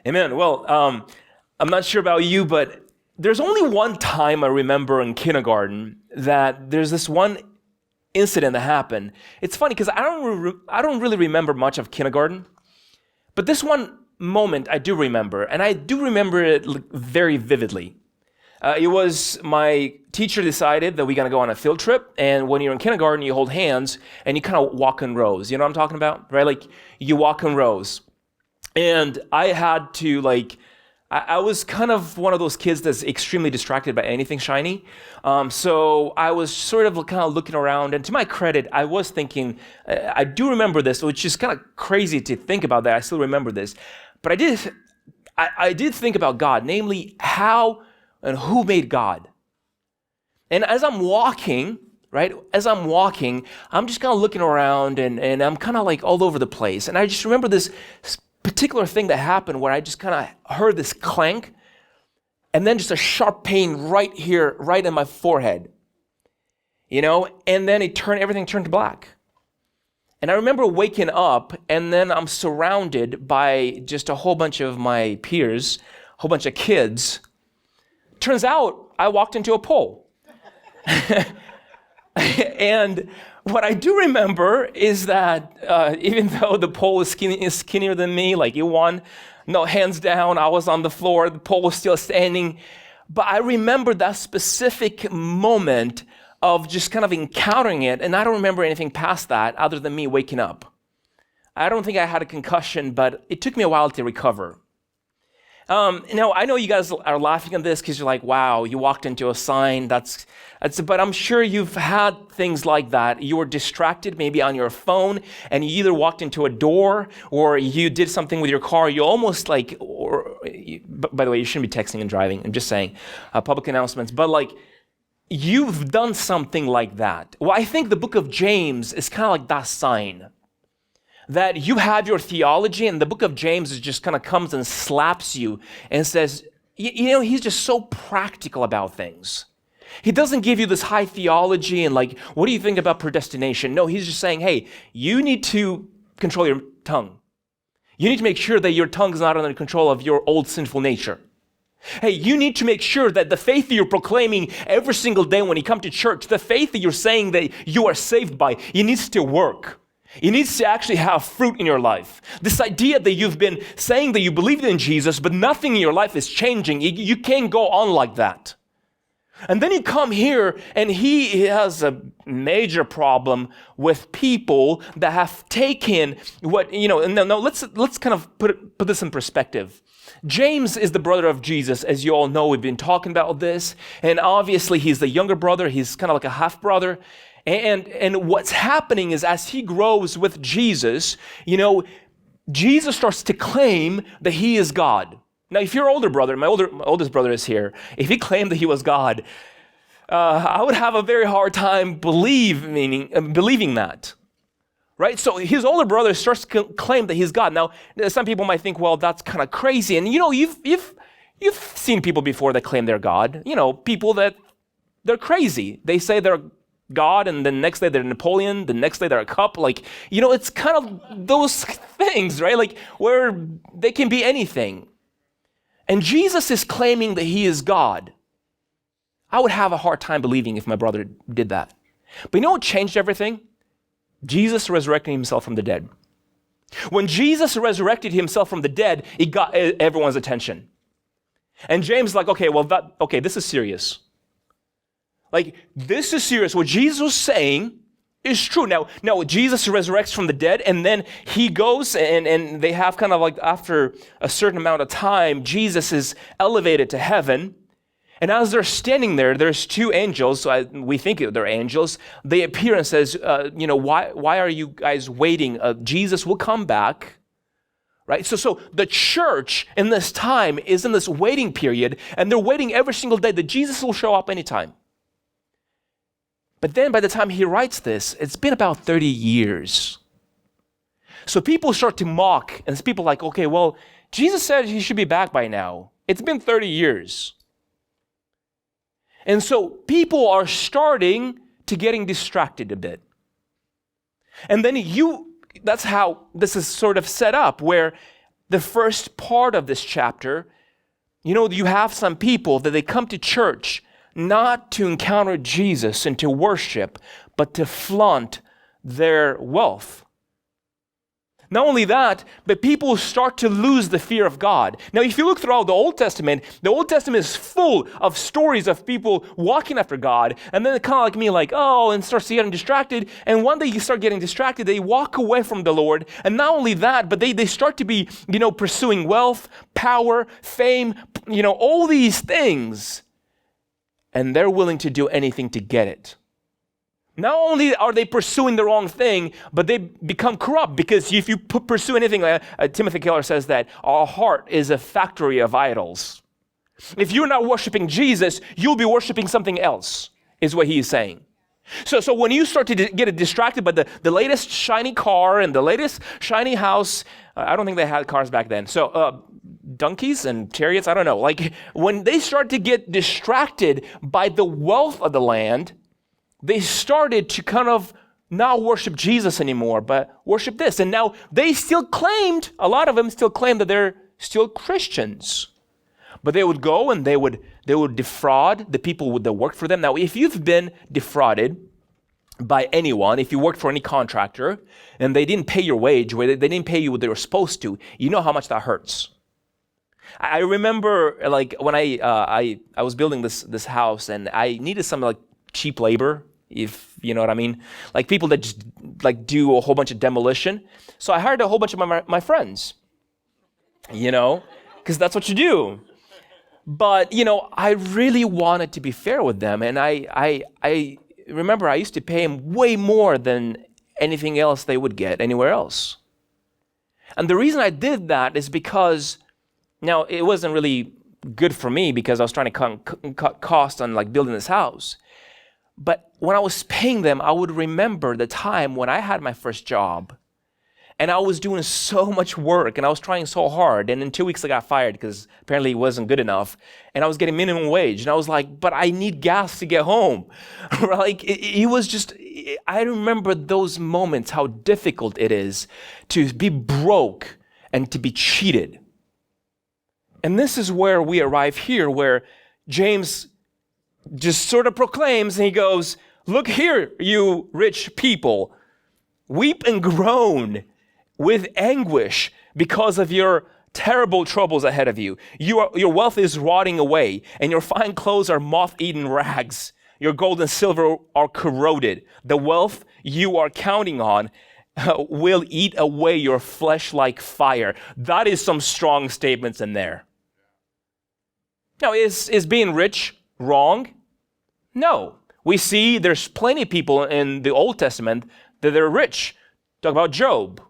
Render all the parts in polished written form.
Amen. Well, I'm not sure about you, but there's only one time I remember in kindergarten that there's this one incident that happened. It's funny because I don't really remember much of kindergarten, but this one moment I do remember, and I do remember it very vividly. It was my teacher decided that we're going to go on a field trip, and when you're in kindergarten, you hold hands and you kind of walk in rows. You know what I'm talking about, right? Like you walk in rows. And I had to I was kind of one of those kids that's extremely distracted by anything shiny. So I was sort of kind of looking around, and to my credit, I was thinking, I do remember this, which is kind of crazy to think about that. I still remember this. But I did think about God, namely how and who made God. And as I'm walking, right, I'm just kind of looking around and I'm kind of like all over the place. And I just remember this particular thing that happened where I just kind of heard this clank and then just a sharp pain right here, right in my forehead, and then everything turned to black. And I remember waking up and then I'm surrounded by just a whole bunch of my peers, a whole bunch of kids. Turns out I walked into a pole. And what I do remember is that even though the pole is skinnier than me, like you won, no, hands down, I was on the floor, the pole was still standing. But I remember that specific moment of just kind of encountering it, and I don't remember anything past that other than me waking up. I don't think I had a concussion, but it took me a while to recover. Now, I know you guys are laughing at this because you're like, wow, you walked into a sign, but I'm sure you've had things like that. You were distracted maybe on your phone and you either walked into a door or you did something with your car. You almost by the way, you shouldn't be texting and driving. I'm just saying, public announcements, but you've done something like that. Well, I think the book of James is kind of like that sign. That you have your theology, and the book of James just kind of comes and slaps you and says, he's just so practical about things. He doesn't give you this high theology and what do you think about predestination? No, he's just saying, hey, you need to control your tongue. You need to make sure that your tongue is not under control of your old sinful nature. Hey, you need to make sure that the faith that you're proclaiming every single day when you come to church, the faith that you're saying that you are saved by, it needs to work. It needs to actually have fruit in your life. This idea that you've been saying that you believe in Jesus, but nothing in your life is changing. You can't go on like that. And then you come here and he has a major problem with people that have taken let's kind of put this in perspective. James is the brother of Jesus, as you all know. We've been talking about this. And obviously he's the younger brother. He's kind of like a half brother. And what's happening is as he grows with Jesus, Jesus starts to claim that he is God. Now, if your older brother, my oldest brother is here, if he claimed that he was God, I would have a very hard time believing that. Right? So his older brother starts to claim that he's God. Now, some people might think, well, that's kind of crazy. And you've seen people before that claim they're God. People that they're crazy. They say they're God, and the next day they're Napoleon, the next day they're a cup. It's kind of those things, right? Where they can be anything. And Jesus is claiming that he is God. I would have a hard time believing if my brother did that. But you know what changed everything? Jesus resurrected himself from the dead. When Jesus resurrected himself from the dead, it got everyone's attention. And James is like, okay, this is serious. This is serious. What Jesus was saying is true. Now Jesus resurrects from the dead, and then he goes and they have kind of after a certain amount of time, Jesus is elevated to heaven. And as they're standing there, there's two angels. We think they're angels. They appear and says, why are you guys waiting? Jesus will come back. Right? So the church in this time is in this waiting period, and they're waiting every single day that Jesus will show up anytime. But then by the time he writes this, it's been about 30 years. So people start to mock, and people are like, okay, well, Jesus said he should be back by now. It's been 30 years. And so people are starting to getting distracted a bit. And then that's how this is sort of set up, where the first part of this chapter, you have some people that they come to church not to encounter Jesus and to worship, but to flaunt their wealth. Not only that, but people start to lose the fear of God. Now, if you look throughout the Old Testament is full of stories of people walking after God, and then kind of like me, and starts getting distracted. And one day you start getting distracted, they walk away from the Lord. And not only that, but they start to be, pursuing wealth, power, fame, all these things. And they're willing to do anything to get it. Not only are they pursuing the wrong thing, but they become corrupt, because if you pursue anything, Timothy Keller says that our heart is a factory of idols. If you're not worshiping Jesus, you'll be worshiping something else, is what he is saying. So when you start to get distracted by the latest shiny car and the latest shiny house, I don't think they had cars back then. So donkeys and chariots, I don't know. When they start to get distracted by the wealth of the land, they started to kind of not worship Jesus anymore, but worship this. And now a lot of them still claim that they're still Christians. But they would go and they would defraud the people that worked for them. Now, if you've been defrauded by anyone, if you worked for any contractor and they didn't pay your wage, or they didn't pay you what they were supposed to, you know how much that hurts. I remember when I was building this house, and I needed some cheap labor, if you know what I mean, people that just do a whole bunch of demolition. So I hired a whole bunch of my friends, because that's what you do. But I really wanted to be fair with them, and I remember I used to pay them way more than anything else they would get anywhere else. And the reason I did that is because now it wasn't really good for me, because I was trying to cut costs on building this house. But when I was paying them, I would remember the time when I had my first job, and I was doing so much work, and I was trying so hard, and in 2 weeks I got fired because apparently it wasn't good enough, and I was getting minimum wage, and I was like, but I need gas to get home. It was just, I remember those moments, how difficult it is to be broke and to be cheated. And this is where we arrive here, where James just sort of proclaims, and he goes, look here, you rich people, weep and groan with anguish because of your terrible troubles ahead of you. Your wealth is rotting away, and your fine clothes are moth-eaten rags. Your gold and silver are corroded. The wealth you are counting on will eat away your flesh like fire. That is some strong statements in there. Now, is being rich wrong? No. We see there's plenty of people in the Old Testament that they're rich. Talk about Job,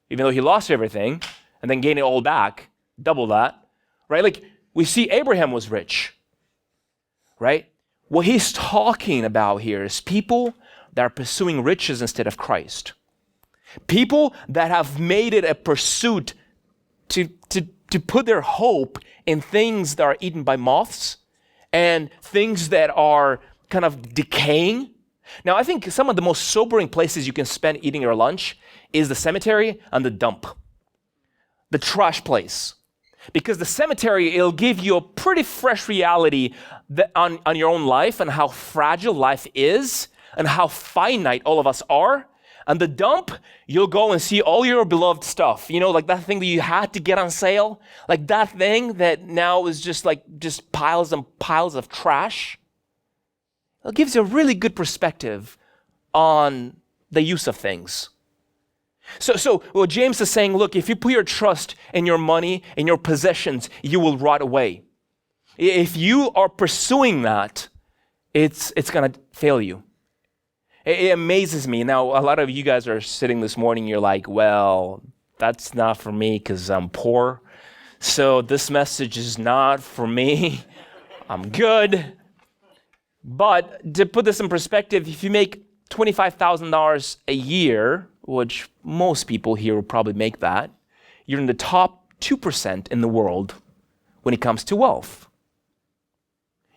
even though he lost everything and then gained it all back, double that, right? We see Abraham was rich, right? What he's talking about here is people that are pursuing riches instead of Christ. People that have made it a pursuit to put their hope in things that are eaten by moths and things that are kind of decaying. Now, I think some of the most sobering places you can spend eating your lunch is the cemetery and the dump, the trash place. Because the cemetery, it'll give you a pretty fresh reality on your own life and how fragile life is and how finite all of us are. And the dump, you'll go and see all your beloved stuff. That thing that you had to get on sale. That thing that now is just piles and piles of trash. It gives you a really good perspective on the use of things. So what James is saying, look, if you put your trust in your money, in your possessions, you will rot away. If you are pursuing that, it's going to fail you. It amazes me. Now, a lot of you guys are sitting this morning, you're like, well, that's not for me because I'm poor. So this message is not for me. I'm good. But to put this in perspective, if you make $25,000 a year, which most people here will probably make that, you're in the top 2% in the world when it comes to wealth.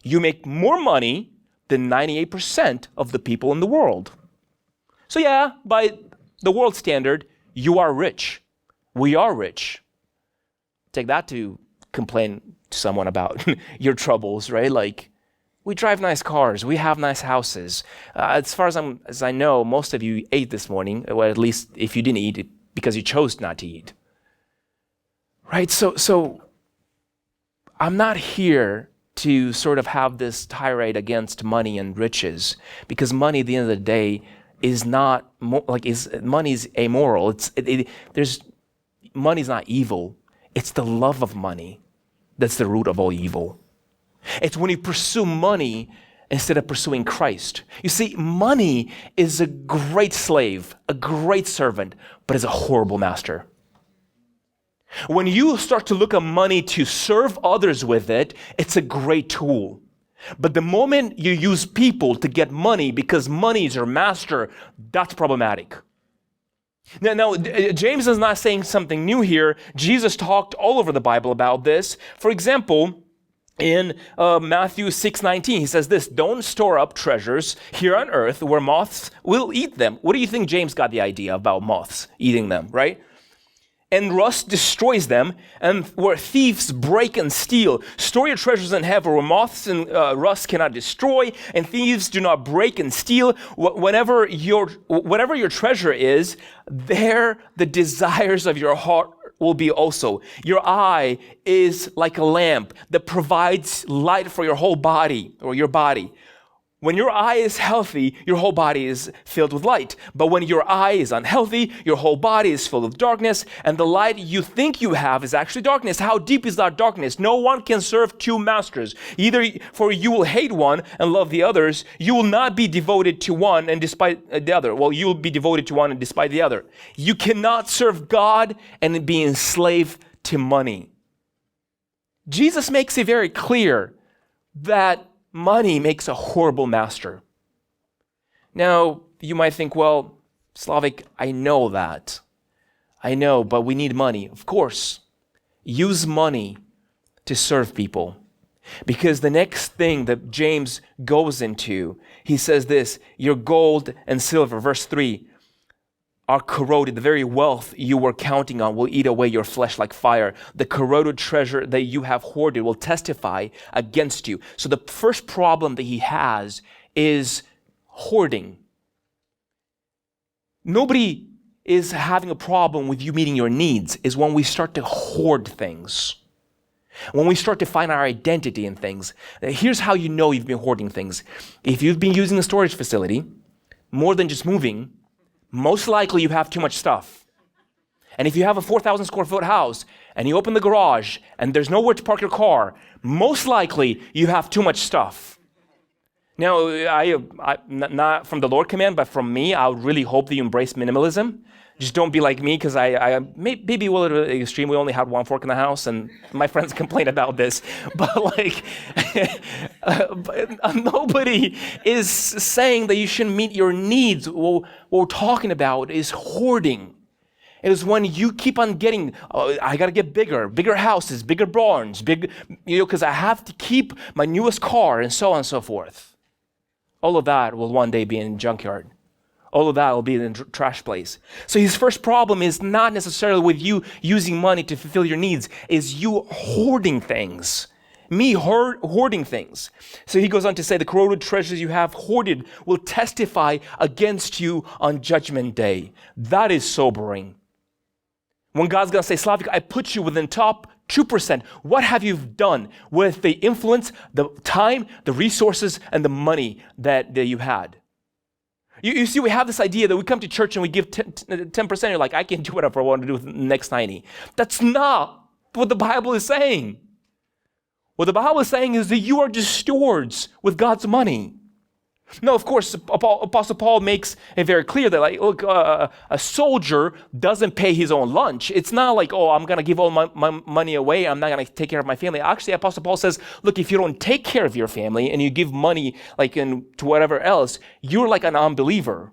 You make more money than 98% of the people in the world. So yeah, by the world standard, you are rich. We are rich. Take that to complain to someone about your troubles, right? Like, we drive nice cars, we have nice houses. As far as I know, most of you ate this morning, or at least if you didn't eat it because you chose not to eat. Right? So I'm not here to sort of have this tirade against money and riches, because money at the end of the day is not money's amoral. Money's not evil. It's the love of money that's the root of all evil. It's when you pursue money instead of pursuing Christ. You see, money is a great slave, a great servant, but is a horrible master. When you start to look at money to serve others with it, it's a great tool. But the moment you use people to get money because money is your master, that's problematic. Now, James is not saying something new here. Jesus talked all over the Bible about this. For example, in Matthew 6:19, he says this: don't store up treasures here on earth where moths will eat them. What do you think James got the idea about moths eating them, right? And rust destroys them, and where thieves break and steal. Store your treasures in heaven where moths and rust cannot destroy, and thieves do not break and steal. Whatever your treasure is, there the desires of your heart will be also. Your eye is like a lamp that provides light for your whole body, or your body. When your eye is healthy, your whole body is filled with light. But when your eye is unhealthy, your whole body is filled with darkness, and the light you think you have is actually darkness. How deep is that darkness? No one can serve two masters. Either for you will hate one and love the others, you will not be devoted to one and despite the other. Well, you will be devoted to one and despite the other. You cannot serve God and be enslaved to money. Jesus makes it very clear that money makes a horrible master. Now, you might think, well, Slavik, I know that. I know, but we need money. Of course, use money to serve people. Because the next thing that James goes into, he says this: your gold and silver, verse 3, are corroded. The very wealth you were counting on will eat away your flesh like fire. The corroded treasure that you have hoarded will testify against you. So the first problem that he has is hoarding. Nobody is having a problem with you meeting your needs. Is when we start to hoard things. When we start to find our identity in things. Here's how you know you've been hoarding things. If you've been using a storage facility more than just moving, most likely you have too much stuff. And if you have a 4,000 square foot house and you open the garage and there's nowhere to park your car, most likely you have too much stuff. Now, I not from the Lord command, but from me, I would really hope that you embrace minimalism. Just don't be like me, because I maybe a little bit extreme. We only had one fork in the house, and my friends complain about this. But nobody is saying that you shouldn't meet your needs. What we're talking about is hoarding. It is when you keep on getting, I got to get bigger houses, bigger barns, because I have to keep my newest car, and so on and so forth. All of that will one day be in a junkyard. All of that will be in a trash place. So his first problem is not necessarily with you using money to fulfill your needs, is you hoarding things. Hoarding things. So he goes on to say, the corroded treasures you have hoarded will testify against you on judgment day. That is sobering. When God's going to say, Slavik, I put you within top 2%. What have you done with the influence, the time, the resources, and the money that you had? You see, we have this idea that we come to church and we give 10%. You're like, I can do whatever I want to do with the next 90. That's not what the Bible is saying. What the Bible is saying is that you are just stewards with God's money. No, of course, Apostle Paul makes it very clear that, look, a soldier doesn't pay his own lunch. It's not like, I'm going to give all my money away. I'm not going to take care of my family. Actually, Apostle Paul says, look, if you don't take care of your family and you give money to whatever else, you're like an unbeliever.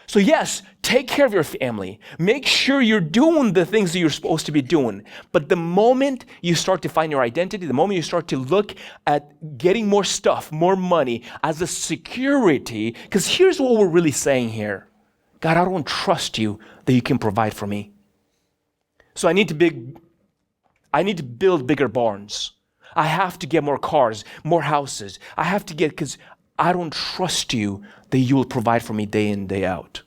So yes, take care of your family. Make sure you're doing the things that you're supposed to be doing. But the moment you start to find your identity, the moment you start to look at getting more stuff, more money as a security, because here's what we're really saying here. God, I don't trust you that you can provide for me. So I need to I need to build bigger barns. I have to get more cars, more houses. I have to get, because I don't trust you that you will provide for me day in, day out.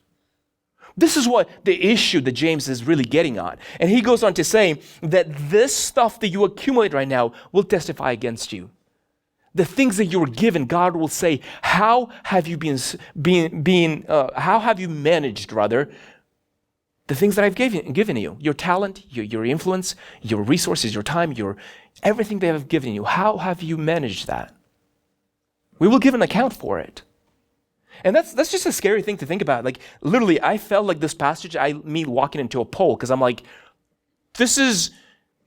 This is what the issue that James is really getting at. And he goes on to say that this stuff that you accumulate right now will testify against you. The things that you were given, God will say, how have you how have you managed, rather, the things that I've given you? Your talent, your influence, your resources, your time, everything that I've given you. How have you managed that? We will give an account for it. And that's just a scary thing to think about. Like, literally, I felt like this passage, me walking into a pole, because I'm like, this is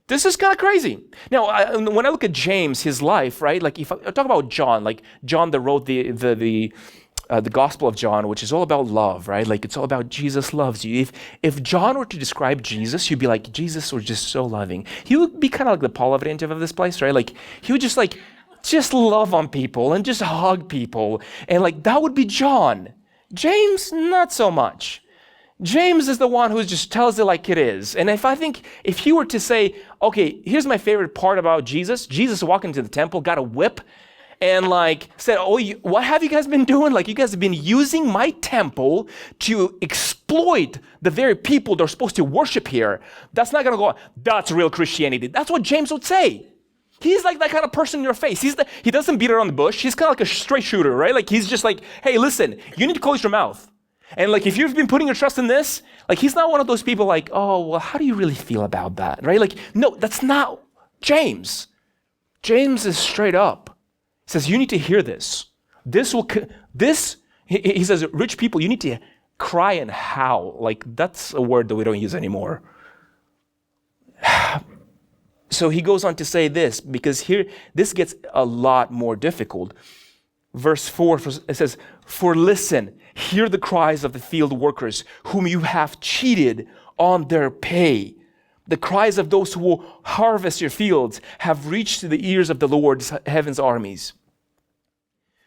kind of crazy. Now, when I look at James, his life, right? Like, if I talk about John, like John that wrote the Gospel of John, which is all about love, right? Like, it's all about Jesus loves you. If John were to describe Jesus, you'd be like, Jesus was just so loving. He would be kind of like the Paul Evident of this place, right? Like, he would just love on people and just hug people. And like, that would be John. James, not so much. James is the one who just tells it like it is. And if he were to say, okay, here's my favorite part about Jesus walked into the temple, got a whip, and like said, what have you guys been doing? Like, you guys have been using my temple to exploit the very people that are supposed to worship here. That's not going to go on. That's real Christianity. That's what James would say. He's like that kind of person in your face. He doesn't beat around the bush. He's kind of like a straight shooter, right? Like, he's just like, hey, listen, you need to close your mouth. And like, if you've been putting your trust in this, like, he's not one of those people like, oh, well, how do you really feel about that, right? Like, no, that's not James. James is straight up. He says, you need to hear this. He says, rich people, you need to cry and howl. Like, that's a word that we don't use anymore. So he goes on to say this, because here, this gets a lot more difficult. Verse 4, it says, for listen, hear the cries of the field workers, whom you have cheated on their pay. The cries of those who will harvest your fields have reached to the ears of the Lord's heaven's armies.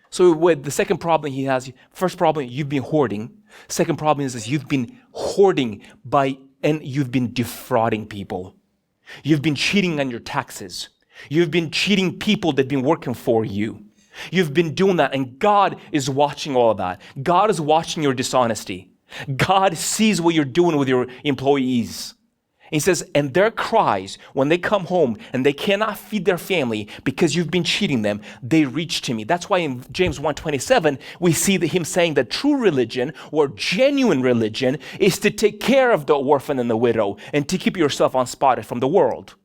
So with the second problem he has, first problem, you've been hoarding. Second problem is you've been hoarding and you've been defrauding people. You've been cheating on your taxes. You've been cheating people that have been working for you. You've been doing that, and God is watching all of that. God is watching your dishonesty. God sees what you're doing with your employees. He says, and their cries, when they come home and they cannot feed their family because you've been cheating them, they reach to me. That's why in James 1:27, we see him saying that true religion or genuine religion is to take care of the orphan and the widow and to keep yourself unspotted from the world.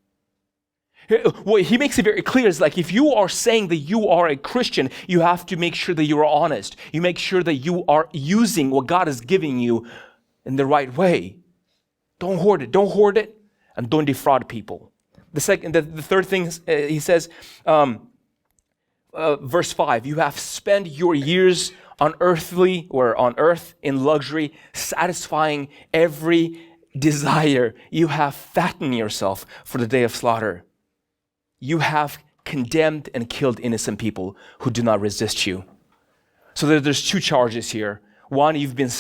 What he makes it very clear is like, if you are saying that you are a Christian, you have to make sure that you are honest. You make sure that you are using what God is giving you in the right way. Don't hoard it, and don't defraud people. The third thing he says, verse 5, you have spent your years on earth in luxury, satisfying every desire. You have fattened yourself for the day of slaughter. You have condemned and killed innocent people who do not resist you. So there's two charges here. One, you've been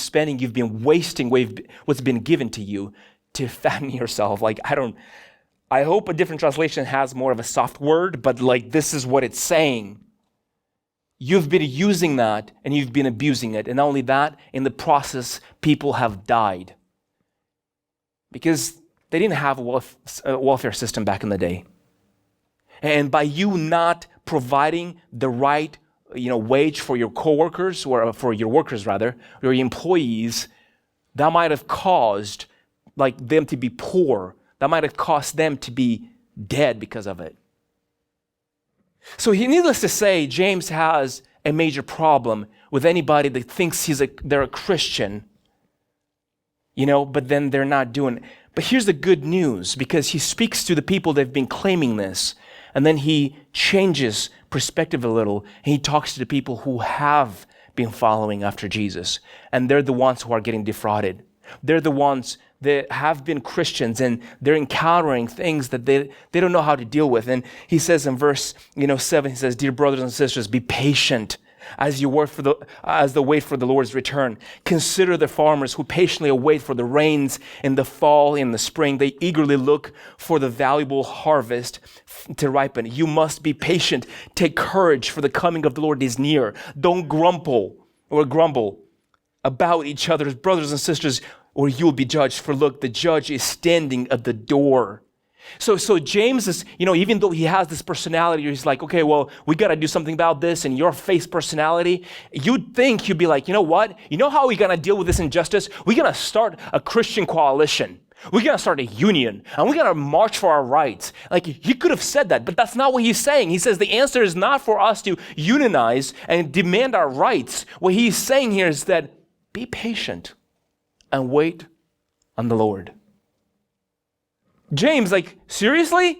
wasting what's been given to you to fatten yourself. Like, I hope a different translation has more of a soft word, but like, this is what it's saying. You've been using that and you've been abusing it. And not only that, in the process, people have died. Because they didn't have a welfare system back in the day. And by you not providing the right wage for your coworkers, or for your workers rather, or your employees, that might have caused like them to be poor. That might have caused them to be dead because of it. So needless to say, James has a major problem with anybody that thinks they're a Christian, but then they're not doing it. But here's the good news, because he speaks to the people that have been claiming this, and then he changes perspective a little, and he talks to the people who have been following after Jesus, and they're the ones who are getting defrauded. They're the ones that have been Christians, and they're encountering things that they don't know how to deal with. And he says in verse 7, he says, "Dear brothers and sisters, be patient as you wait for the Lord's return. Consider the farmers who patiently await for the rains in the fall, in the spring. They eagerly look for the valuable harvest to ripen. You must be patient. Take courage, for the coming of the Lord is near. Don't grumble about each other's brothers and sisters, or you will be judged. For look, the judge is standing at the door. So James is, even though he has this personality, he's like, okay, well, we got to do something about this, and your face personality, you'd think he'd be like, you know what? You know how we're going to deal with this injustice? We're going to start a Christian coalition. We're going to start a union, and we're going to march for our rights. Like, he could have said that, but that's not what he's saying. He says the answer is not for us to unionize and demand our rights. What he's saying here is that be patient and wait on the Lord. James, like, seriously?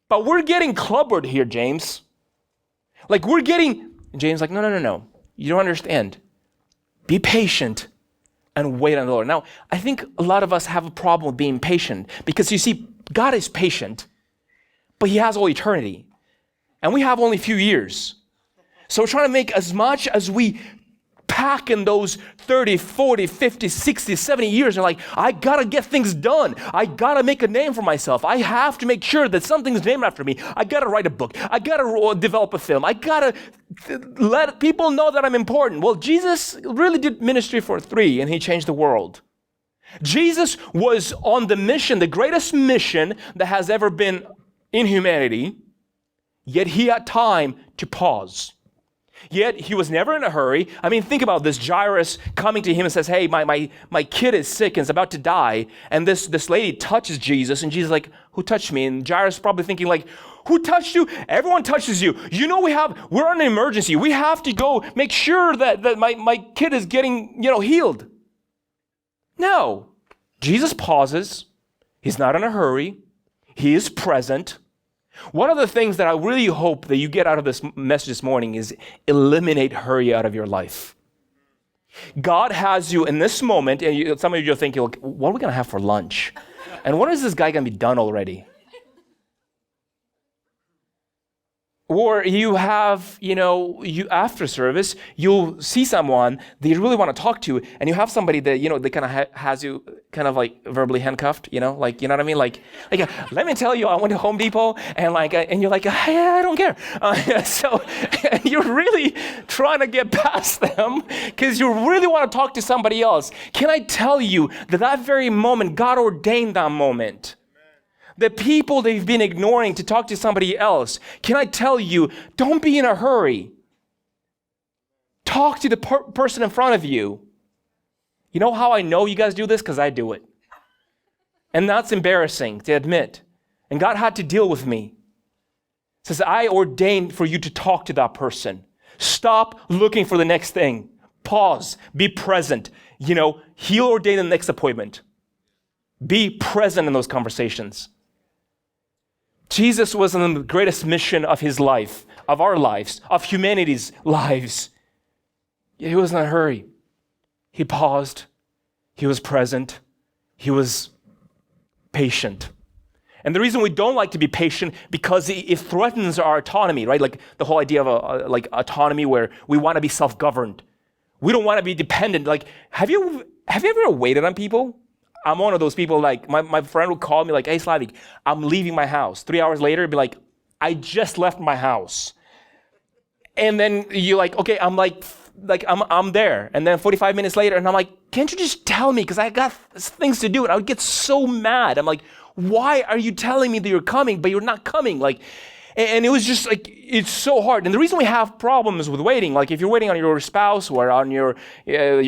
But we're getting clubbered here, James. James, like, no. You don't understand. Be patient and wait on the Lord. Now, I think a lot of us have a problem with being patient because, you see, God is patient, but he has all eternity. And we have only a few years. So we're trying to make as much as we pack in those 30, 40, 50, 60, 70 years. And like, I got to get things done. I got to make a name for myself. I have to make sure that something's named after me. I got to write a book. I got to develop a film. I got to let people know that I'm important. Well, Jesus really did ministry for 3, and he changed the world. Jesus was on the mission, the greatest mission that has ever been in humanity, yet he had time to pause. Yet he was never in a hurry. I mean, think about this. Jairus coming to him and says, hey, my kid is sick and is about to die. And this lady touches Jesus, and Jesus is like, who touched me? And Jairus is probably thinking like, who touched you? Everyone touches you. We're in an emergency. We have to go make sure that my kid is getting, healed. No. Jesus pauses. He's not in a hurry. He is present. One of the things that I really hope that you get out of this message this morning is eliminate hurry out of your life. God has you in this moment, and some of you are thinking, what are we going to have for lunch? And when is this guy going to be done already? Or you have, you after service, you'll see someone that you really want to talk to, and you have somebody that, they kind of has you kind of like verbally handcuffed, you know what I mean? Like, let me tell you, I went to Home Depot, and you're like, hey, I don't care. So you're really trying to get past them because you really want to talk to somebody else. Can I tell you that very moment, God ordained that moment? The people they've been ignoring to talk to somebody else. Can I tell you, don't be in a hurry. Talk to the person in front of you. You know how I know you guys do this? Because I do it. And that's embarrassing to admit. And God had to deal with me. He says, I ordained for you to talk to that person. Stop looking for the next thing. Pause. Be present. He'll ordain the next appointment. Be present in those conversations. Jesus was on the greatest mission of his life, of our lives, of humanity's lives. He was in a hurry. He paused. He was present. He was patient. And the reason we don't like to be patient, because it threatens our autonomy, right? Like the whole idea of autonomy where we want to be self-governed. We don't want to be dependent. Like, have you ever waited on people? I'm one of those people, like, my friend would call me like, hey, Slavik, I'm leaving my house. 3 hours later, it'd be like, I just left my house. And then you're like, okay, I'm there. And then 45 minutes later, and I'm like, can't you just tell me? Because I got things to do. And I would get so mad. I'm like, why are you telling me that you're coming, but you're not coming? And it was just like, it's so hard. And the reason we have problems with waiting, like if you're waiting on your spouse or on your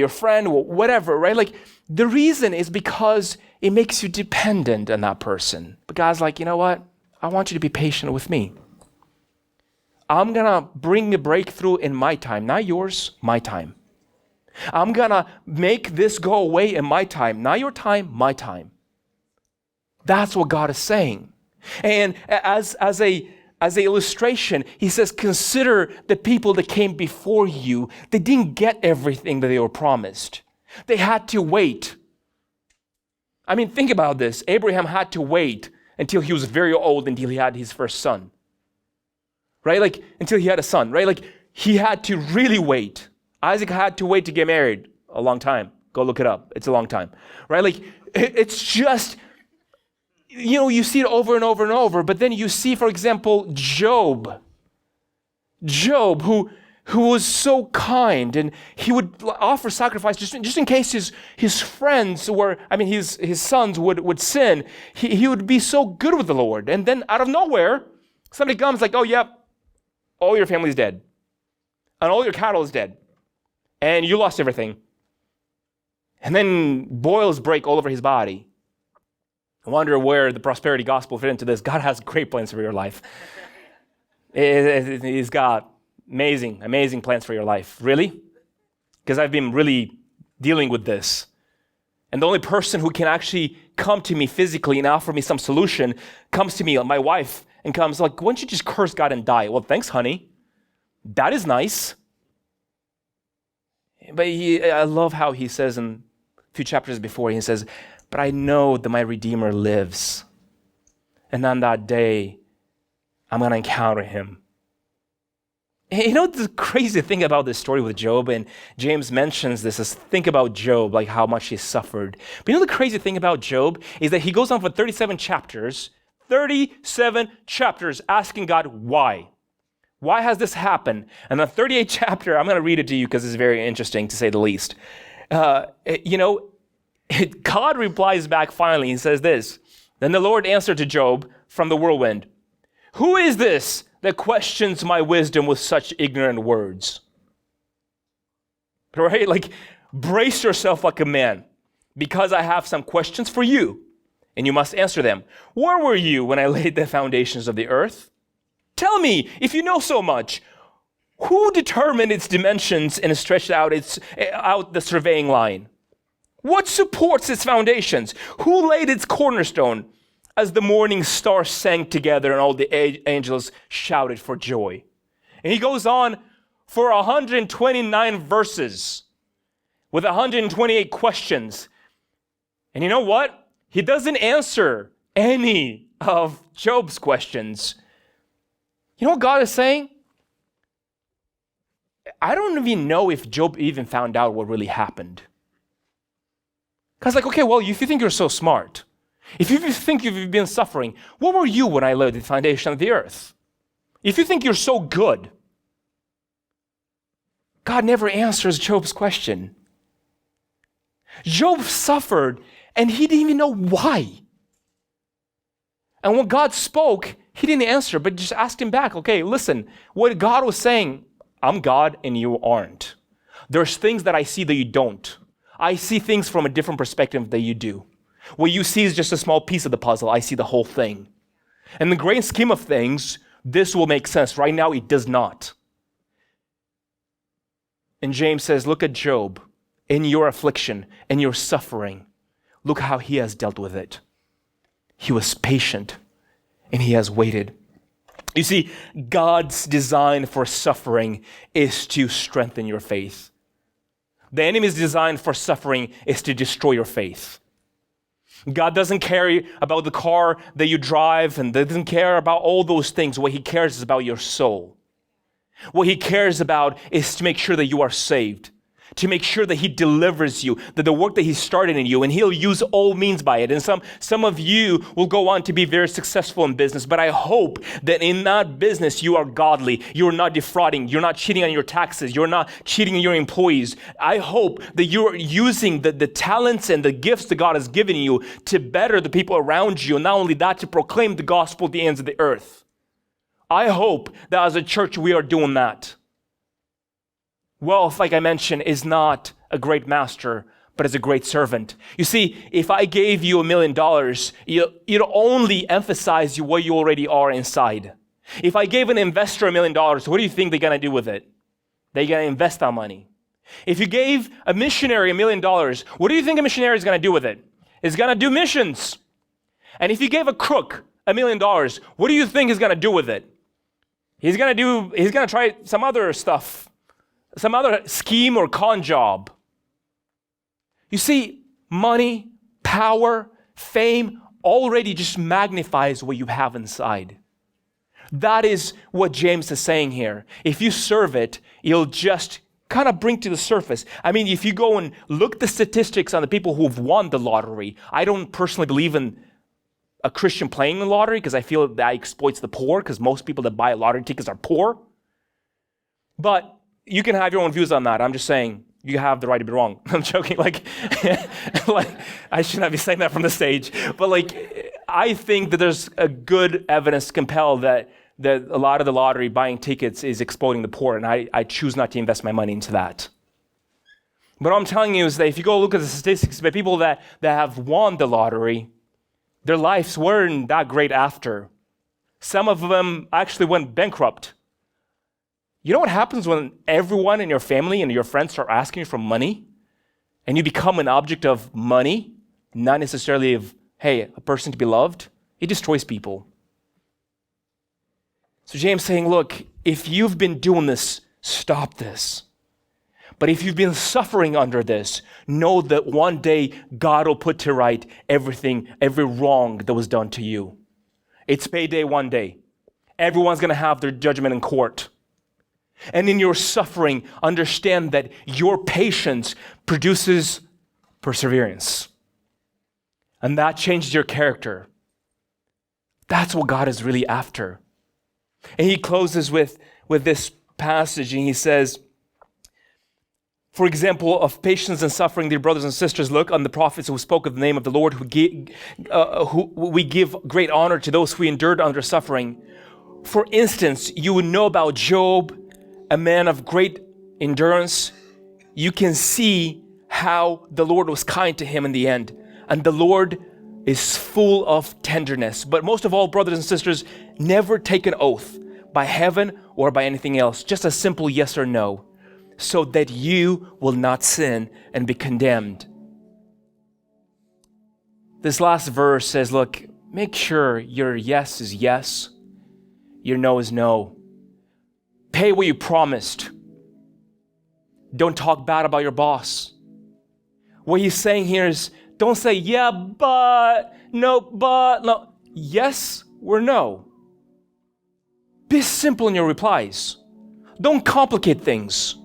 friend or whatever, right? Like the reason is because it makes you dependent on that person. But God's like, you know what? I want you to be patient with me. I'm going to bring a breakthrough in my time, not yours, my time. I'm going to make this go away in my time, not your time, my time. That's what God is saying. And as an illustration, he says, consider the people that came before you. They didn't get everything that they were promised. They had to wait. I mean, think about this. Abraham had to wait until he was very old, until he had his first son. Right? Like, until he had a son, right? Like, he had to really wait. Isaac had to wait to get married a long time. Go look it up. It's a long time, right? Like, it's just, you see it over and over and over. But then you see, for example, Job, who was so kind, and he would offer sacrifice just in case his friends his sons would sin. He would be so good with the Lord. And then out of nowhere, somebody comes like, oh, yeah, all your family's dead. And all your cattle is dead. And you lost everything. And then boils break all over his body. I wonder where the prosperity gospel fit into this. God has great plans for your life. He's got amazing plans for your life. Really? Because I've been really dealing with this. And the only person who can actually come to me physically and offer me some solution comes to me, my wife, and comes like, why don't you just curse God and die? Well, thanks, honey. That is nice. But I love how he says in a few chapters before, he says, but I know that my Redeemer lives. And on that day, I'm going to encounter him. And the crazy thing about this story with Job, and James mentions this, is think about Job, like how much he suffered. But the crazy thing about Job is that he goes on for 37 chapters asking God why. Why has this happened? And the 38th chapter, I'm going to read it to you because it's very interesting, to say the least. God replies back finally and says this, then the Lord answered to Job from the whirlwind, who is this that questions my wisdom with such ignorant words? Right? Like, brace yourself like a man, because I have some questions for you, and you must answer them. Where were you when I laid the foundations of the earth? Tell me, if you know so much, who determined its dimensions and stretched out the surveying line? What supports its foundations? Who laid its cornerstone? As the morning stars sang together and all the angels shouted for joy. And he goes on for 129 verses with 128 questions. And you know what? He doesn't answer any of Job's questions. You know what God is saying? I don't even know if Job even found out what really happened. God's like, okay, well, if you think you're so smart, if you think you've been suffering, what were you when I laid the foundation of the earth? If you think you're so good, God never answers Job's question. Job suffered, and he didn't even know why. And when God spoke, he didn't answer, but just asked him back, okay, listen, what God was saying, I'm God and you aren't. There's things that I see that you don't. I see things from a different perspective than you do. What you see is just a small piece of the puzzle. I see the whole thing. In the grand scheme of things, this will make sense. Right now, it does not. And James says, look at Job in your affliction and your suffering. Look how he has dealt with it. He was patient and he has waited. You see, God's design for suffering is to strengthen your faith. The enemy's design for suffering is to destroy your faith. God doesn't care about the car that you drive and doesn't care about all those things. What he cares is about your soul. What he cares about is to make sure that you are saved, to make sure that he delivers you, that the work that he started in you, and he'll use all means by it. And some of you will go on to be very successful in business, but I hope that in that business you are godly, you're not defrauding, you're not cheating on your taxes, you're not cheating your employees. I hope that you're using the talents and the gifts that God has given you to better the people around you, and not only that, to proclaim the gospel at the ends of the earth. I hope that as a church we are doing that. Wealth, like I mentioned, is not a great master, but is a great servant. You see, if I gave you $1 million, it'll only emphasize you what you already are inside. If I gave an investor $1 million, what do you think they're going to do with it? They're going to invest that money. If you gave a missionary $1 million, what do you think a missionary is going to do with it? He's going to do missions. And if you gave a crook $1 million, what do you think he's going to do with it? He's going to try some other stuff. Some other scheme or con job. You see, money, power, fame already just magnifies what you have inside. That is what James is saying here. If you serve it, it'll just kind of bring to the surface. I mean, if you go and look the statistics on the people who've won the lottery, I don't personally believe in a Christian playing the lottery because I feel that exploits the poor, because most people that buy lottery tickets are poor. But you can have your own views on that. I'm just saying you have the right to be wrong. I'm joking. Like I should not be saying that from the stage. But I think that there's a good evidence to compel that a lot of the lottery buying tickets is exploiting the poor, and I choose not to invest my money into that. But what I'm telling you is that if you go look at the statistics about people that have won the lottery, their lives weren't that great after. Some of them actually went bankrupt. You know what happens when everyone in your family and your friends start asking you for money, and you become an object of money, not necessarily of, hey, a person to be loved? It destroys people. So James is saying, look, if you've been doing this, stop this. But if you've been suffering under this, know that one day God will put to right everything, every wrong that was done to you. It's payday one day. Everyone's going to have their judgment in court. And in your suffering, understand that your patience produces perseverance. And that changes your character. That's what God is really after. And he closes with this passage, and he says, for example, of patience and suffering, dear brothers and sisters, look on the prophets who spoke of the name of the Lord, who we give great honor to those who endured under suffering. For instance, you would know about Job, a man of great endurance. You can see how the Lord was kind to him in the end. And the Lord is full of tenderness. But most of all, brothers and sisters, never take an oath by heaven or by anything else, just a simple yes or no, so that you will not sin and be condemned. This last verse says, look, make sure your yes is yes, your no is no. Pay what you promised. Don't talk bad about your boss. What he's saying here is, don't say, yeah, but, no. Yes or no. Be simple in your replies. Don't complicate things.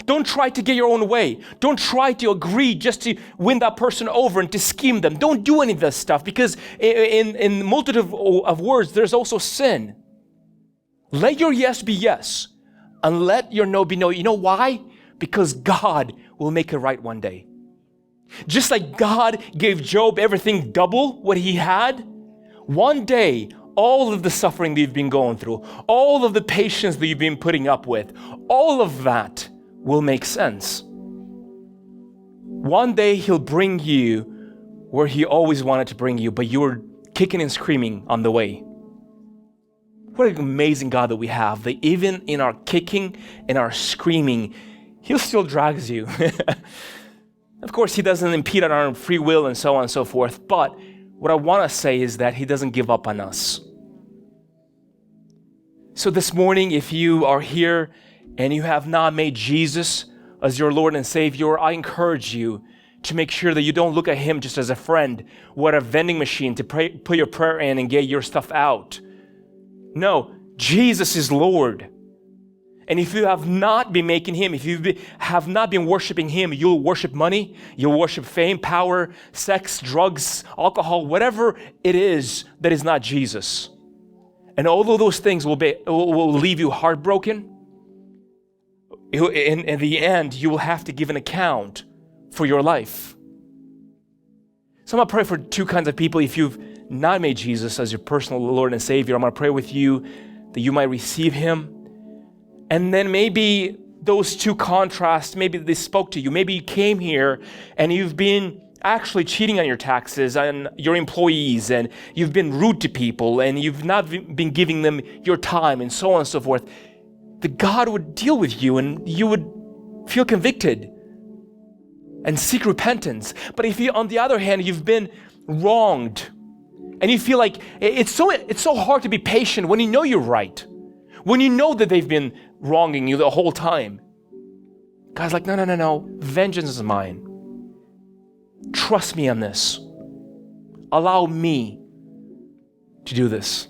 Don't try to get your own way. Don't try to agree just to win that person over and to scheme them. Don't do any of this stuff, because in the multitude of words, there's also sin. Let your yes be yes, and let your no be no. You know why? Because God will make it right one day. Just like God gave Job everything double what he had, one day, all of the suffering that you've been going through, all of the patience that you've been putting up with, all of that will make sense. One day he'll bring you where he always wanted to bring you, but you were kicking and screaming on the way. What an amazing God that we have, that even in our kicking and our screaming, he'll still drags you. Of course, he doesn't impede on our free will and so on and so forth, but what I want to say is that he doesn't give up on us. So this morning, if you are here and you have not made Jesus as your Lord and Savior, I encourage you to make sure that you don't look at him just as a friend or a vending machine to put your prayer in and get your stuff out. No, Jesus is Lord. And if you have not been making him, if you have not been worshiping him, you'll worship money, you'll worship fame, power, sex, drugs, alcohol, whatever it is that is not Jesus. And all of those things will leave you heartbroken. In the end, you will have to give an account for your life. So I'm going to pray for two kinds of people. If you've not made Jesus as your personal Lord and Savior, I'm going to pray with you that you might receive him. And then maybe those two contrasts, maybe they spoke to you. Maybe you came here and you've been actually cheating on your taxes and your employees, and you've been rude to people, and you've not been giving them your time, and so on and so forth. That God would deal with you and you would feel convicted and seek repentance. But if you, on the other hand, you've been wronged and you feel like it's so hard to be patient when you know you're right, when you know that they've been wronging you the whole time. God's like, no, vengeance is mine. Trust me on this. Allow me to do this.